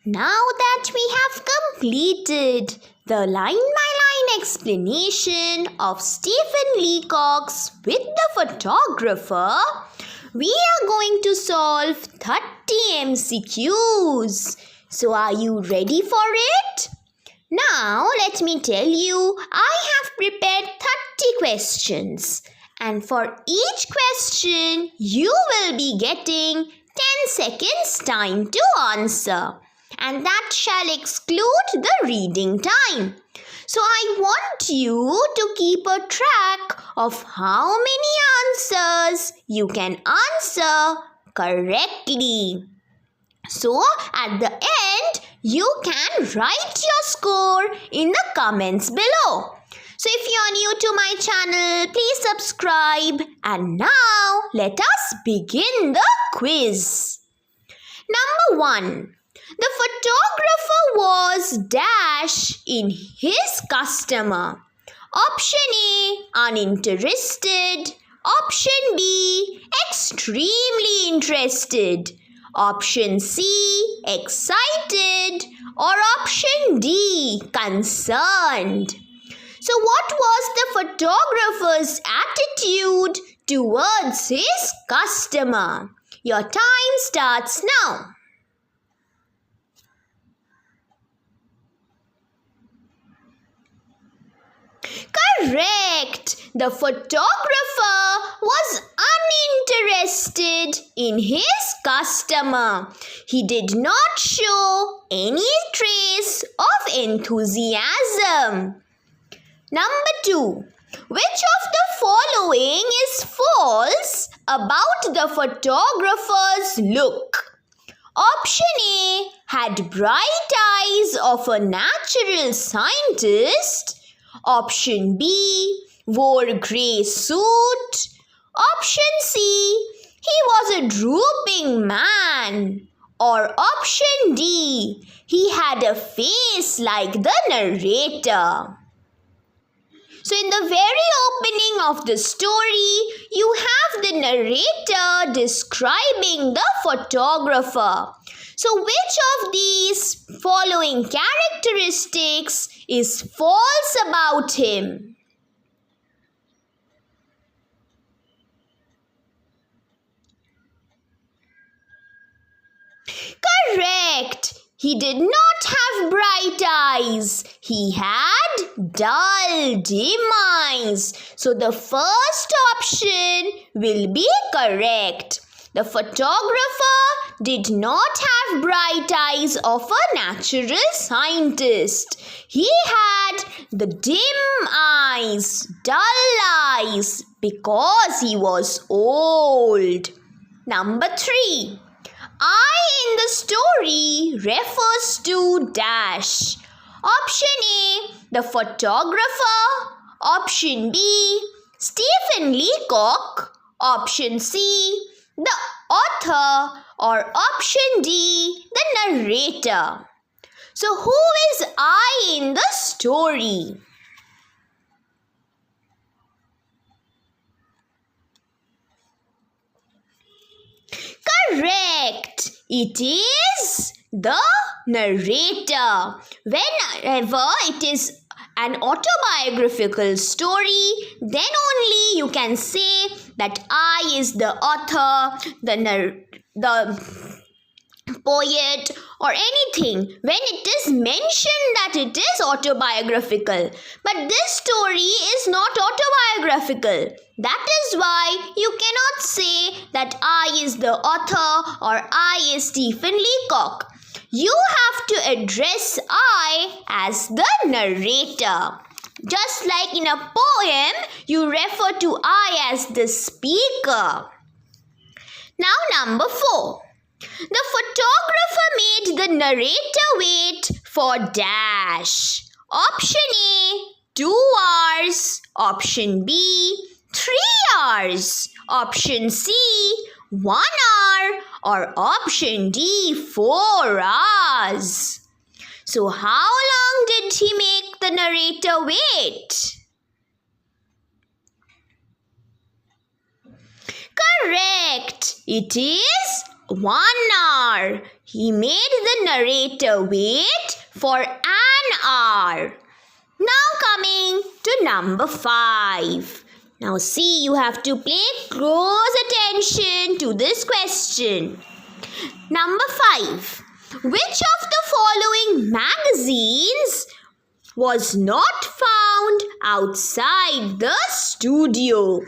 Now that we have completed the line-by-line explanation of Stephen Leacock's With the Photographer, we are going to solve 30 MCQs. So are you ready for it? Now let me tell you, I have prepared 30 questions. And for each question, you will be getting 10 seconds time to answer. And that shall exclude the reading time. So I want you to keep a track of how many answers you can answer correctly. So at the end, you can write your score in the comments below. So if you are new to my channel, please subscribe. And now let us begin the quiz. Number 1. The photographer was dash in his customer. Option A, uninterested. Option B, extremely interested. Option C, excited. Or option D, concerned. So what was the photographer's attitude towards his customer? Your time starts now. Correct! The photographer was uninterested in his customer. He did not show any trace of enthusiasm. Number 2. Which of the following is false about the photographer's look? Option A had bright eyes of a natural scientist. Option B wore grey suit. Option C he was a drooping man. Or option D he had a face like the narrator. So in the very opening of the story, you have the narrator describing the photographer. So which of these following characteristics is false about him? Correct! He did not have bright eyes. He had dull, dim eyes. So the first option will be correct. The photographer did not have bright eyes of a natural scientist. He had the dim eyes, dull eyes, because he was old. Number 3. I in the story refers to dash. Option A, the photographer. Option B, Stephen Leacock. Option C, the author. Or option D, the narrator. So who is I in the story? Correct! It is the narrator. Whenever it is an autobiographical story, then only you can say that I is the author, the poet or anything when it is mentioned that it is autobiographical. But this story is not autobiographical. That is why you cannot say that I is the author or I is Stephen Leacock. You have to address I as the narrator. Just like in a poem, you refer to I as the speaker. Now number 4. The photographer made the narrator wait for dash. Option A, 2 hours. Option B, 3 hours. Option C, 1 hour. Or option D, 4 hours. So how long did he make the narrator wait? Correct. It is 1 hour. He made the narrator wait for an hour. Now coming to number 5. Now see, you have to pay close attention to this question. Number 5. Which of the following magazines was not found outside the studio?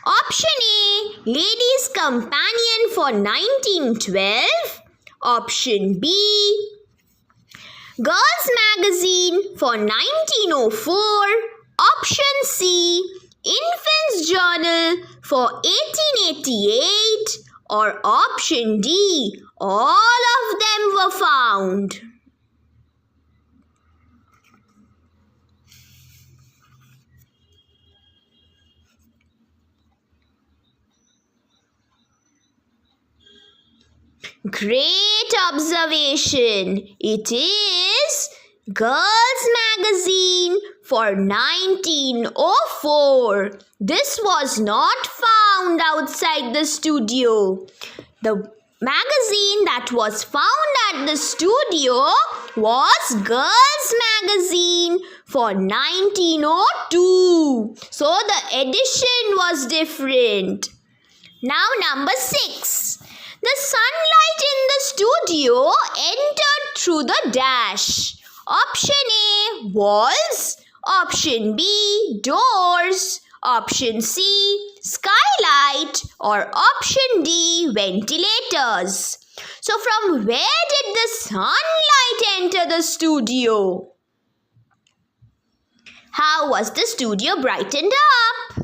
Option A, Ladies' Companion for 1912. Option B, Girls' Magazine for 1904. Option C, Infants' Journal for 1888. Or option D, all of them were found. Great observation. It is Girls' Magazine for 1904. This was not found outside the studio. The magazine that was found at the studio was Girls' Magazine for 1902. So the edition was different. Now number 6. The sunlight in the studio entered through the dash. Option A, walls. Option B, doors. Option C, skylight. Or option D, ventilators. So from where did the sunlight enter the studio? How was the studio brightened up?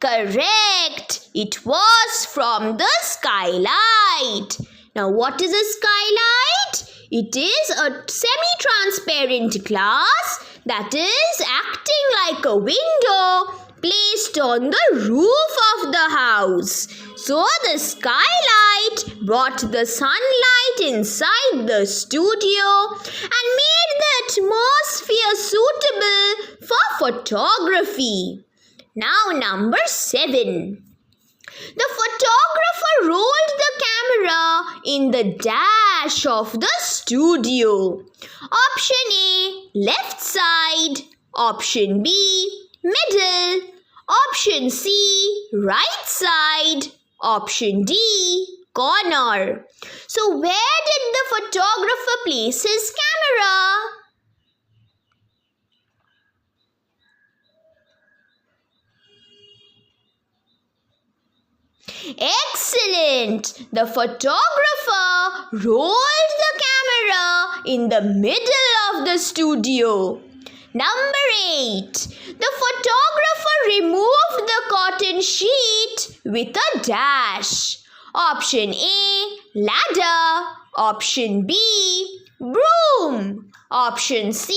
Correct. It was from the skylight. Now what is a skylight? It is a semi-transparent glass that is acting like a window placed on the roof of the house. So the skylight brought the sunlight inside the studio and made the atmosphere suitable for photography. Now number 7. The photographer rolled the camera in the dash of the studio. Option A, left side. Option B, middle. Option C, right side. Option D, corner. So where did the photographer place his camera? Excellent! The photographer rolled the camera in the middle of the studio. Number 8. The photographer removed the cotton sheet with a dash. Option A, ladder. Option B, broom. Option C,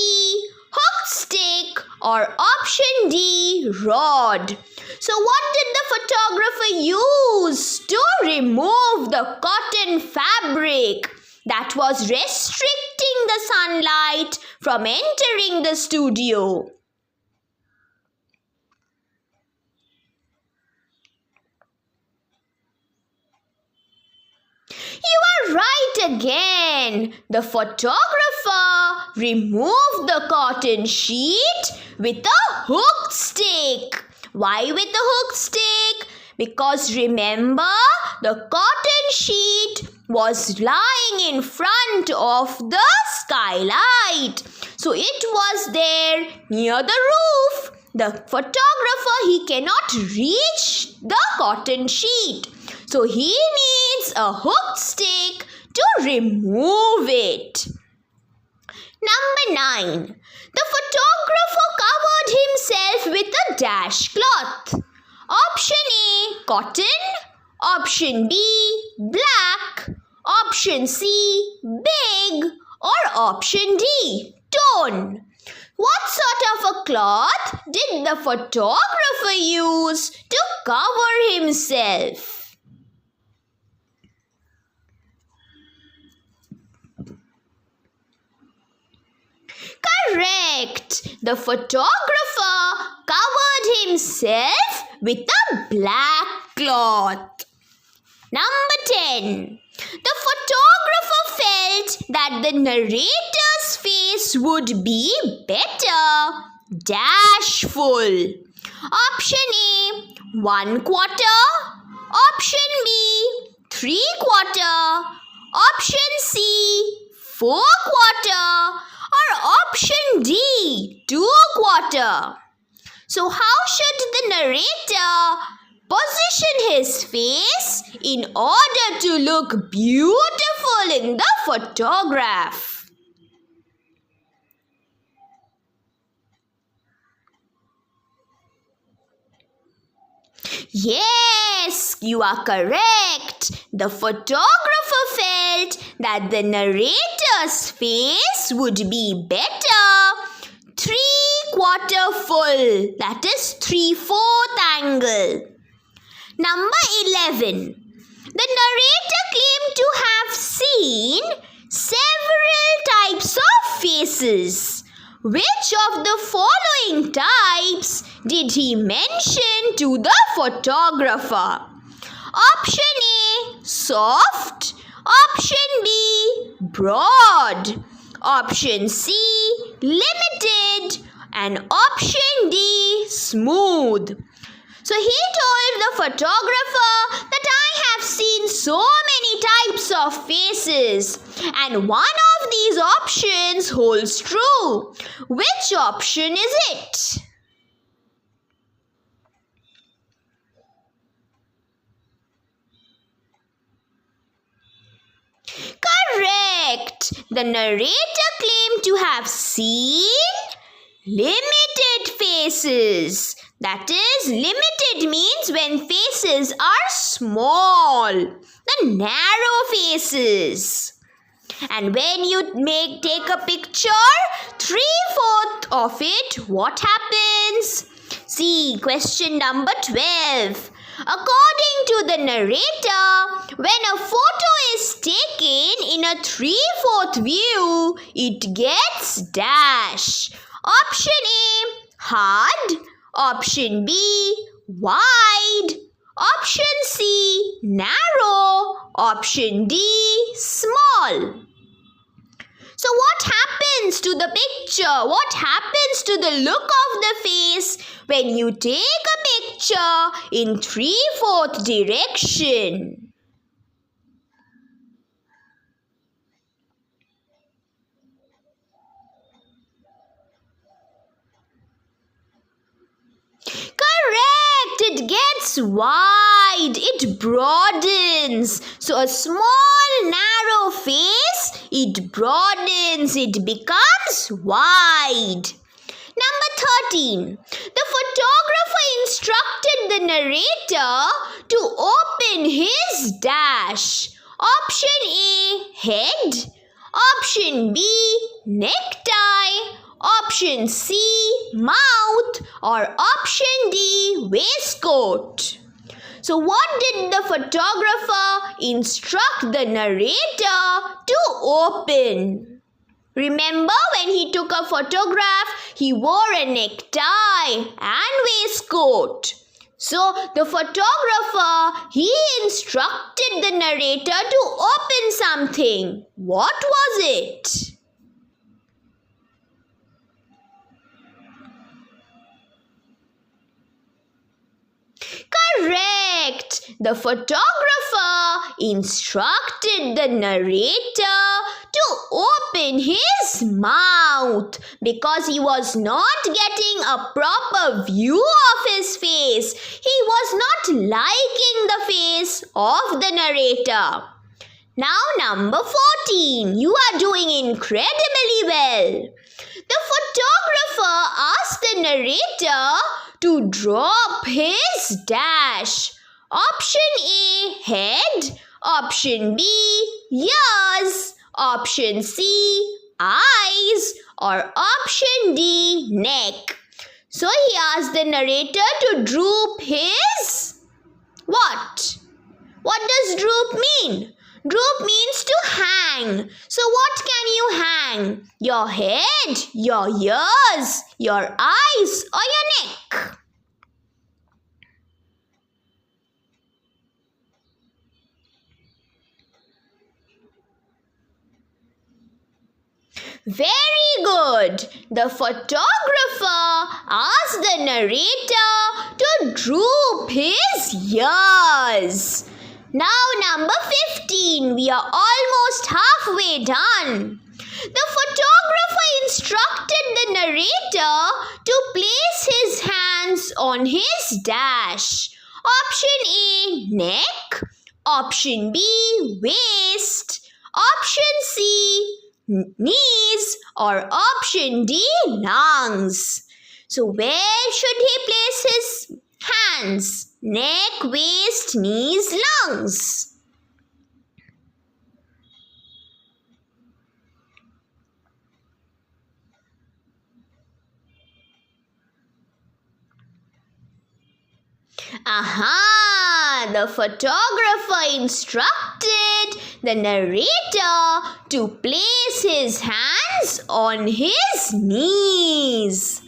hooked stick. Or option D, rod. So what did the photographer use to remove the cotton fabric that was restricting the sunlight from entering the studio? You are right again. The photographer removed the cotton sheet with a hooked stick. Why with the hooked stick? Because remember, the cotton sheet was lying in front of the skylight. So it was there near the roof. The photographer, he cannot reach the cotton sheet. So he needs a hooked stick to remove it. Number 9. The photographer covered himself with a dash cloth. Option A, cotton. Option B, black. Option C, big. Or option D, torn. What sort of a cloth did the photographer use to cover himself? Correct. The photographer covered himself with a black cloth. Number 10. The photographer felt that the narrator's face would be better. Dash full. Option A, 1/4. Option B, 3/4. Option C, 4/4. Or option D, 2/4. So how should the narrator position his face in order to look beautiful in the photograph? Yes, you are correct. The photographer felt that the narrator's face would be better 3/4 full, that is 3/4 angle. Number 11. The narrator claimed to have seen several types of faces. Which of the following types did he mention to the photographer? Option A, soft. Option B, broad. Option C, limited. And option D, smooth. So he told the photographer that I have seen so many types of faces and one of these options holds true. Which option is it? Correct. The narrator claimed to have seen limited faces. That is, limited means when faces are small, the narrow faces. And when you take a picture, 3/4 of it, what happens? See, question number 12. According to the narrator, when a photo is taken in a 3/4 view, it gets dash. Option A, hard. Option B, wide. Option C, narrow. Option D, small. So what happens to the picture? What happens to the look of the face when you take a picture in 3/4 direction? Correct! It gets wide. It broadens. So a small narrow face, it broadens. It becomes wide. Number 13. The photographer instructed the narrator to open his dash. Option A, head. Option B, necktie. Option C, mouth. Or option D, waistcoat. So what did the photographer instruct the narrator to open? Remember, when he took a photograph, he wore a necktie and waistcoat. So the photographer, he instructed the narrator to open something. What was it? Correct! The photographer instructed the narrator to open his mouth because he was not getting a proper view of his face. He was not liking the face of the narrator. Now number 14. You are doing incredibly well. The photographer asked the narrator to drop his dash. Option A, head. Option B, ears. Option C, eyes. Or option D, neck. So he asked the narrator to droop his what? What does droop mean? Droop means to hang. So what can you hang? Your head, your ears, your eyes, or your neck? Very good. The photographer asked the narrator to droop his ears. Now number 15. We are almost halfway done. The photographer instructed the narrator to place his hands on his dash. Option A, neck. Option B, waist. Option C, knees, or option D, lungs. So where should he place his hands? Neck, waist, knees, lungs. Aha! The photographer instructed the narrator to place his hands on his knees.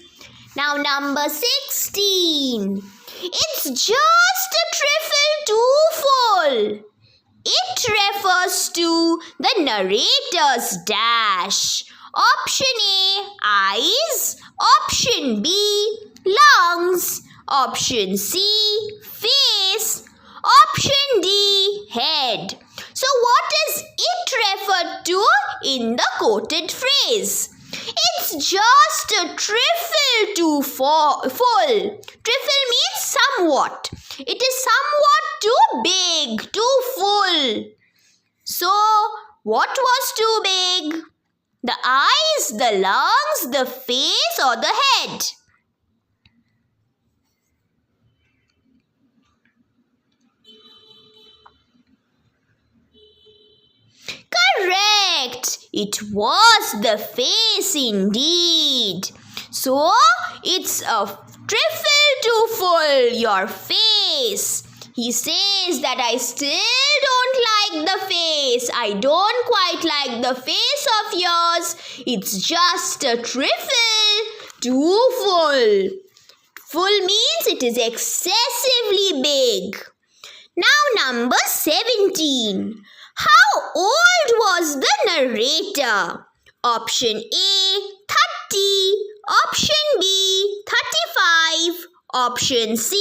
Now number 16. It's just a trifle too full. It refers to the narrator's dash. Option A, eyes. Option B, lungs. Option C, face. Option D, head. So what is it referred to in the quoted phrase? It's just a trifle too full. Trifle means somewhat. It is somewhat too big, too full. So what was too big? The eyes, the lungs, the face, or the head? Correct! It was the face indeed. So, it's a trifle too full, your face. He says that I still don't like the face. I don't quite like the face of yours. It's just a trifle too full. Full means it is excessively big. Now number 17. How old was the narrator? Option A, 30. Option B, 35. Option C,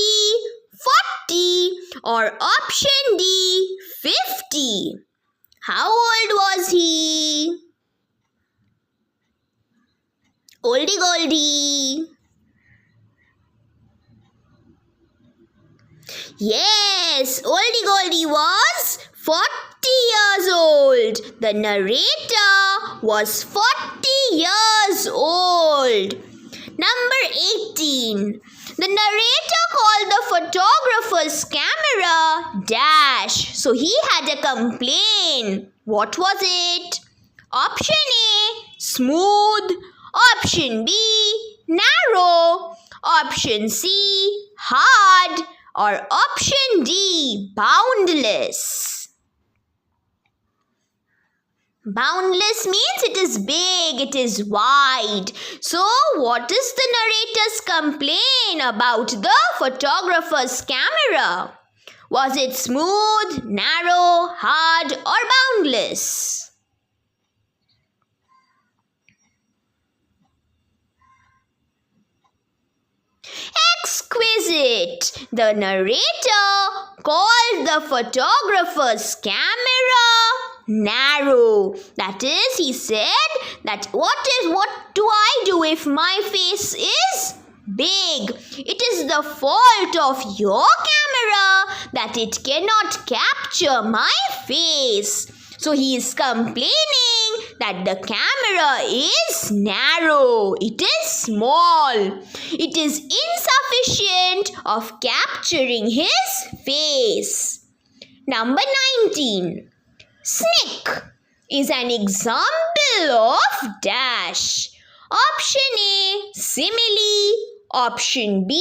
40. Or option D, 50. How old was he? Oldie goldie. Yes, oldie goldie was 40 years old. The narrator was 40 years old. Number 18. The narrator called the photographer's camera dash. So he had a complaint. What was it? Option A, smooth. Option B, narrow. Option C, hard. Or option D, boundless. Boundless means it is big, it is wide. So, what is the narrator's complaint about the photographer's camera? Was it smooth, narrow, hard, or boundless? Exquisite! The narrator called the photographer's camera narrow. That is, he said that what do I do if my face is big? It is the fault of your camera that it cannot capture my face. So he is complaining that the camera is narrow. It is small. It is insufficient of capturing his face. Number 19. Snake is an example of dash. Option A, simile. Option B,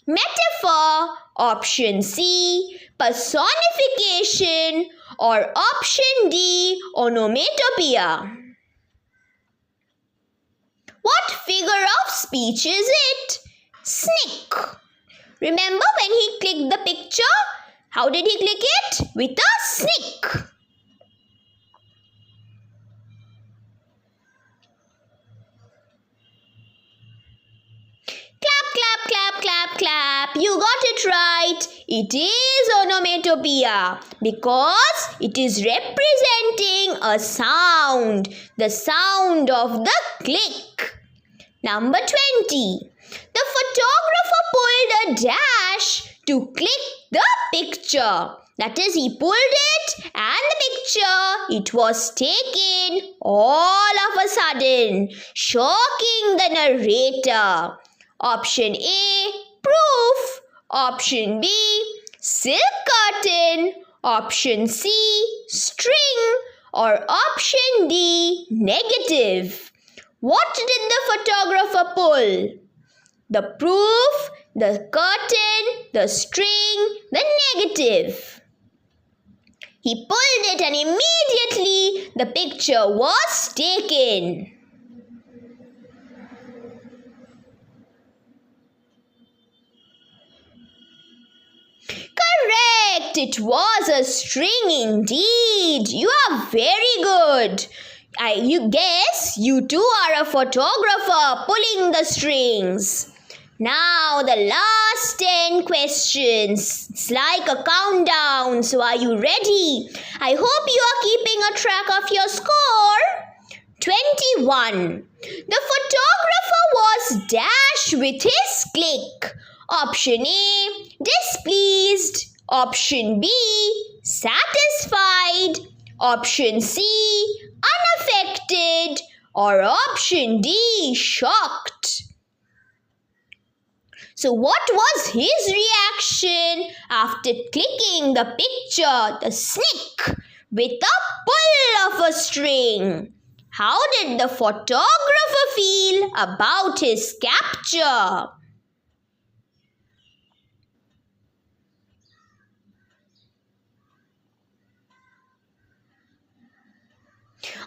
metaphor. Option C, personification. or option D, onomatopoeia? What figure of speech is it? Snick. Remember when he clicked the picture? How did he click it? With a snick. Clap, clap, clap, clap. You got it right. It is onomatopoeia because it is representing a sound. The sound of the click. Number 20. The photographer pulled a dash to click the picture. That is, he pulled it and the picture, it was taken all of a sudden, shocking the narrator. Option A, proof. Option B, silk curtain. Option C, string. Or option D, negative. What did the photographer pull? The proof, the curtain, the string, the negative. He pulled it and immediately the picture was taken. Correct! It was a string indeed. You are very good. You guess you too are a photographer pulling the strings. Now the last 10 questions. It's like a countdown. So are you ready? I hope you are keeping a track of your score. 21. The photographer was dashed with his click. Option A, displeased. Option B, satisfied. Option C, unaffected. Or option D, shocked. So what was his reaction after clicking the picture, the snick, with a pull of a string? How did the photographer feel about his capture?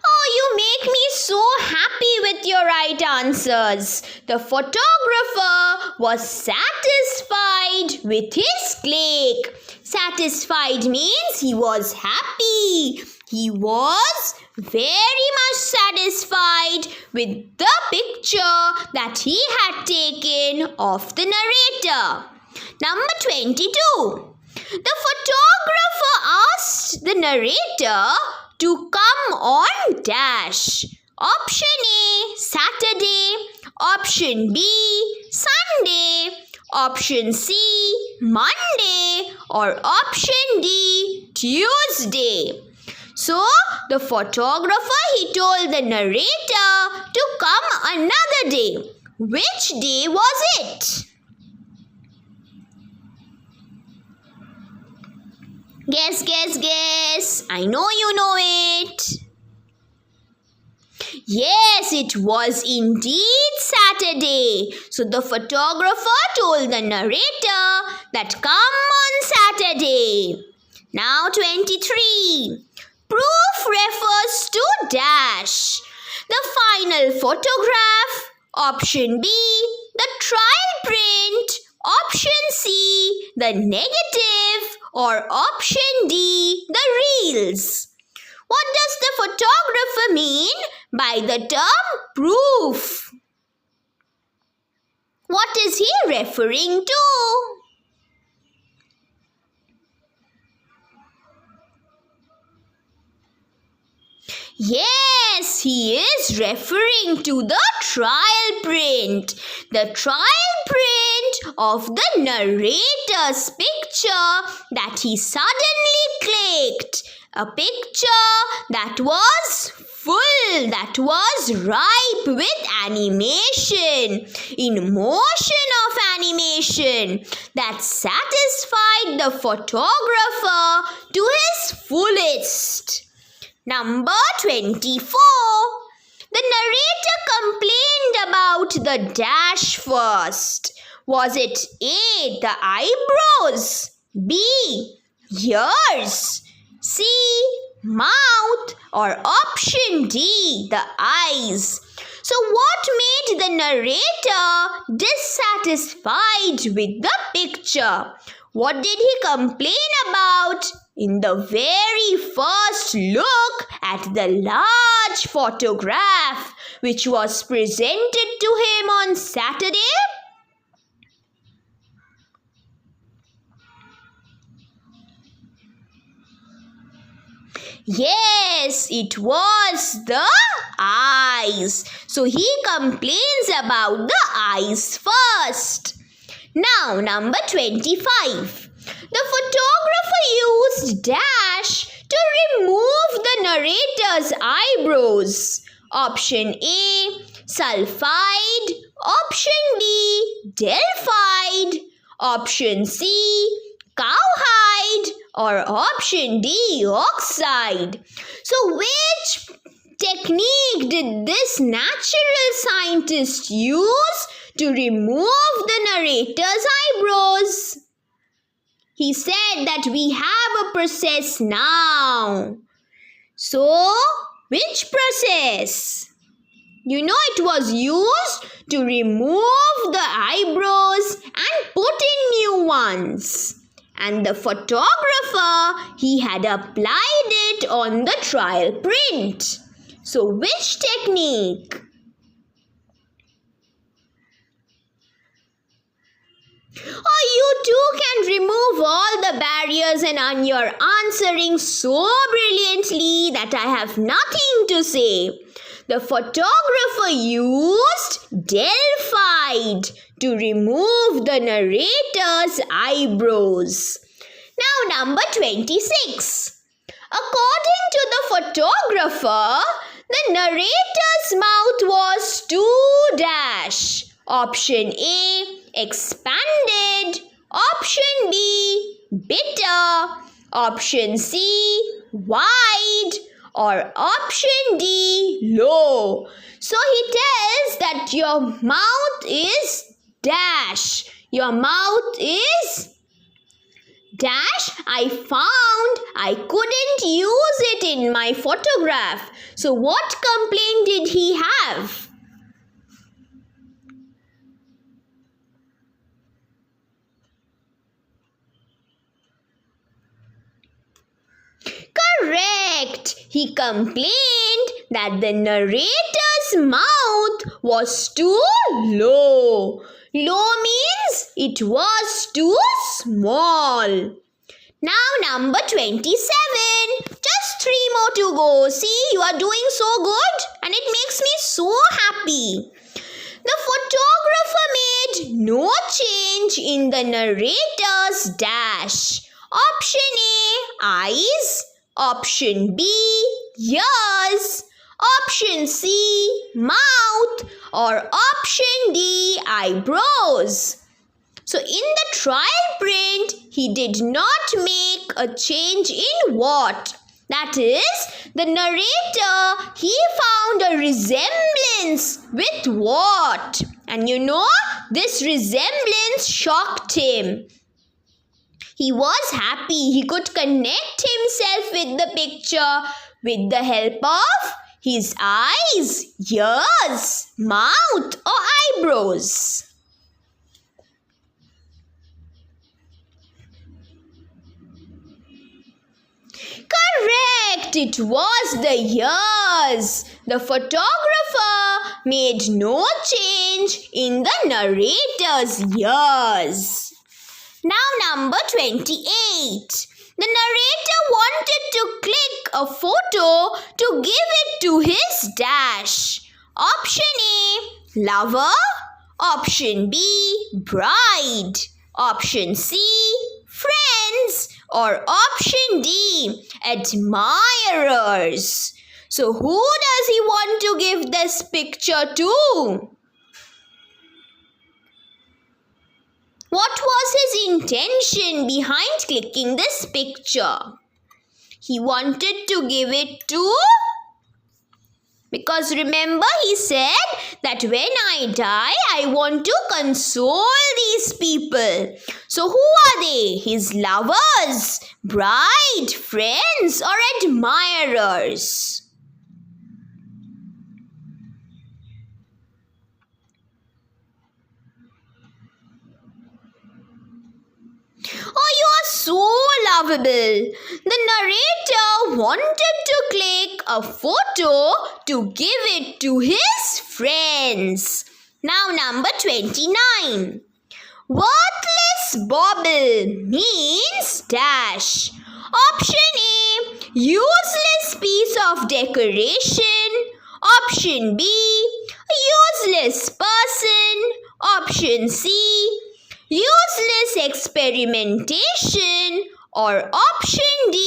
Oh, you make me so happy with your right answers. The photographer was satisfied with his click. Satisfied means he was happy. He was very much satisfied with the picture that he had taken of the narrator. Number 22. The photographer asked the narrator to come on dash. Option A, Saturday. Option B, Sunday. Option C, Monday. Or option D, Tuesday. So, the photographer, he told the narrator to come another day. Which day was it? Guess, guess, guess. I know you know it. Yes, it was indeed Saturday. So the photographer told the narrator that come on Saturday. Now 23. Proof refers to dash. The final photograph. Option B, the trial print. Option C, the negative. Or option D, the reels. What does the photographer mean by the term proof? What is he referring to? Yes, he is referring to the trial print. The trial print of the narrator's picture that he suddenly clicked. A picture that was full, that was ripe with animation, in motion of animation, that satisfied the photographer to his fullest. Number 24. The narrator complained about the dash first. Was it A, the eyebrows, B, ears, C. Mouth, or option D. The eyes. So what made the narrator dissatisfied with the picture? What did he complain about? In the very first look at the large photograph which was presented to him on Saturday? Yes, it was the eyes. So he complains about the eyes first. Now, number 25. The photographer used dash to remove the narrator's eyebrows. Option A, sulfide. Option B, delphide. Option C, cowhide. Or option D, oxide. So which technique did this natural scientist use to remove the narrator's eyebrows? He said that we have a process now. So, which process? You know, it was used to remove the eyebrows and put in new ones. And the photographer, he had applied it on the trial print. So, which technique? Oh, you too can remove all the barriers and you're answering so brilliantly that I have nothing to say. The photographer used delphide to remove the narrator's eyebrows. Now, number 26. According to the photographer, the narrator's mouth was too dash. Option A, expanded. Option B, bitter. Option C, wide. Or option D, low. So he tells that your mouth is dash. Your mouth is dash. I found I couldn't use it in my photograph. So what complaint did he have? Correct. He complained that the narrator's mouth was too low. Low means it was too small. Now number 27. Just 3 more to go. See, you are doing so good and it makes me so happy. The photographer made no change in the narrator's dash. Option A, eyes. Option B, ears. Option C, mouth. Or option D, eyebrows. So in the trial print, he did not make a change in what? That is, the narrator, he found a resemblance with what? And you know, this resemblance shocked him. He was happy he could connect himself with the picture with the help of his eyes, ears, mouth or eyebrows. Correct, it was the ears. The photographer made no change in the narrator's ears. Now number 28. The narrator wanted to click a photo to give it to his dash. Option A, lover. Option B, bride. Option C, friends. Or option D, admirers. So who does he want to give this picture to? What was his intention behind clicking this picture? He wanted to give it to... Because remember, he said that when I die, I want to console these people. So who are they? His lovers, bride, friends, or admirers? Oh, you are so lovable. The narrator wanted to click a photo to give it to his friends. Now, number 29. Worthless bauble means dash. Option A, useless piece of decoration. Option B, useless person. Option C, useless experimentation. Or option D,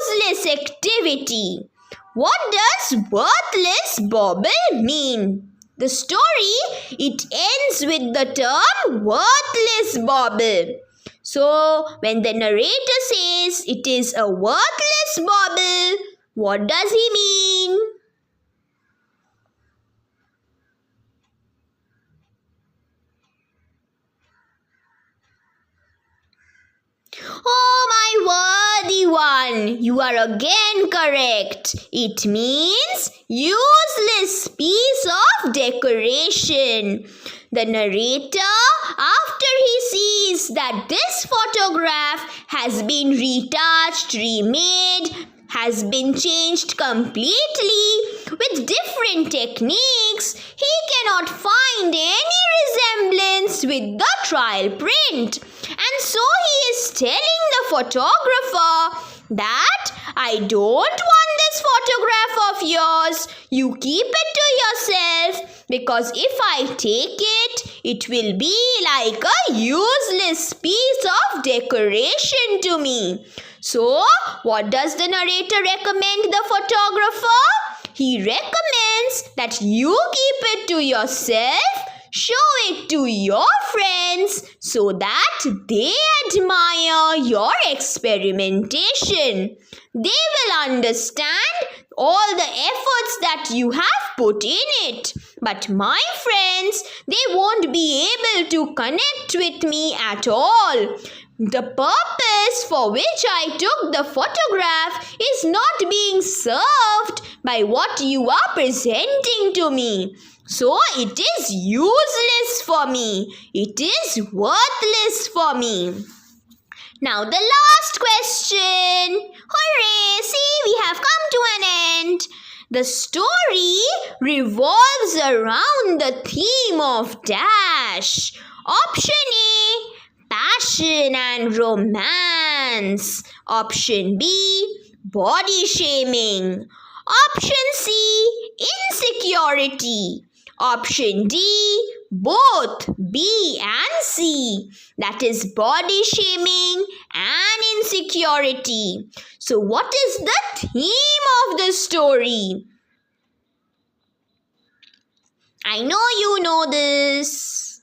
useless activity. What does worthless bauble mean? The story, it ends with the term worthless bauble. So, when the narrator says it is a worthless bauble, what does he mean? Oh, my worthy one, you are again correct. It means useless piece of decoration. The narrator, after he sees that this photograph has been retouched, remade, has been changed completely with different techniques, he cannot find any resemblance with the trial print. And so he is telling the photographer that I don't want this photograph of yours. You keep it to yourself, because if I take it, it will be like a useless piece of decoration to me. So, what does the narrator recommend the photographer? He recommends that you keep it to yourself, show it to your friends so that they admire your experimentation. They will understand all the efforts that you have put in it. But my friends, they won't be able to connect with me at all. The purpose for which I took the photograph is not being served by what you are presenting to me. So it is useless for me. It is worthless for me. Now the last question. Hooray! See, we have come to an end. The story revolves around the theme of dash. Option A, passion and romance. Option B, body shaming. Option C, insecurity. Option D, both B and C. That is body shaming and insecurity. So what is the theme of the story? I know you know this.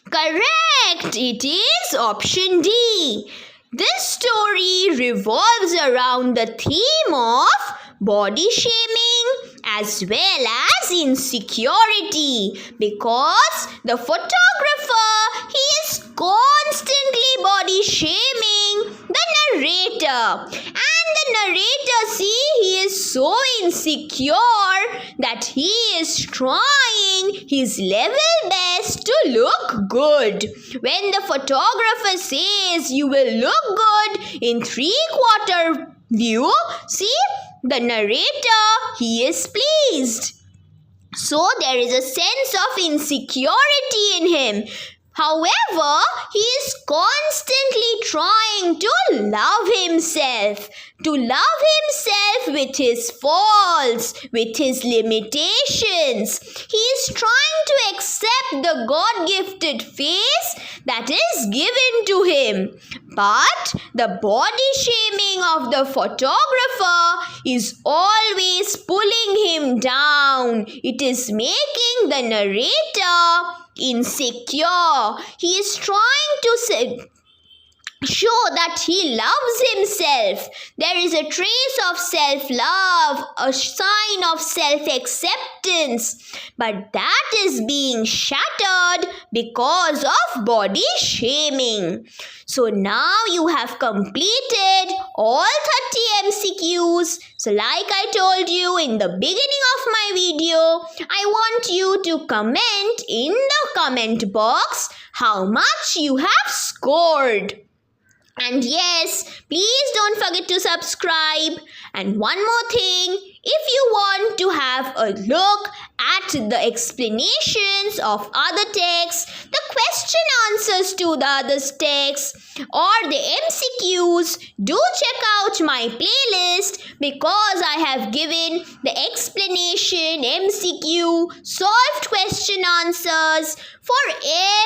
Correct! It is option D. This story revolves around the theme of body shaming as well as insecurity, because the photographer, he is constantly body shaming the narrator, and the narrator, see, he is so insecure that he is trying his level best to look good. When the photographer says you will look good in 3/4 view, see, the narrator, he is pleased. So there is a sense of insecurity in him. However, he is constantly trying to love himself with his faults, with his limitations. He is trying to accept the God-gifted face that is given to him. But the body shaming of the photographer is always pulling him down. It is making the narrator insecure. He is trying to show that he loves himself. There is a trace of self-love, a sign of self-acceptance. But that is being shattered because of body shaming. So now you have completed all 30 MCQs. So like I told you in the beginning of my video, I want you to comment in the comment box how much you have scored. And yes, please don't forget to subscribe. And one more thing, if you want to have a look at the explanations of other texts, the question answers to the other texts, or the MCQs, do check out my playlist because I have given the explanation, MCQ, solved question answers for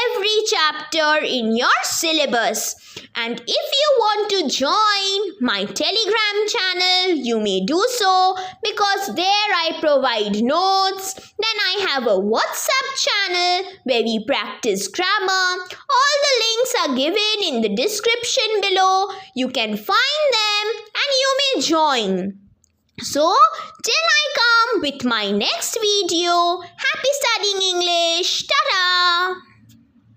every chapter in your syllabus. And if you want to join my Telegram channel, you may do so because there I provide notes. Then I have a WhatsApp channel where we practice grammar. All the links are given in the description below. You can find them and you may join. So, till I come with my next video, happy studying English. Ta-da!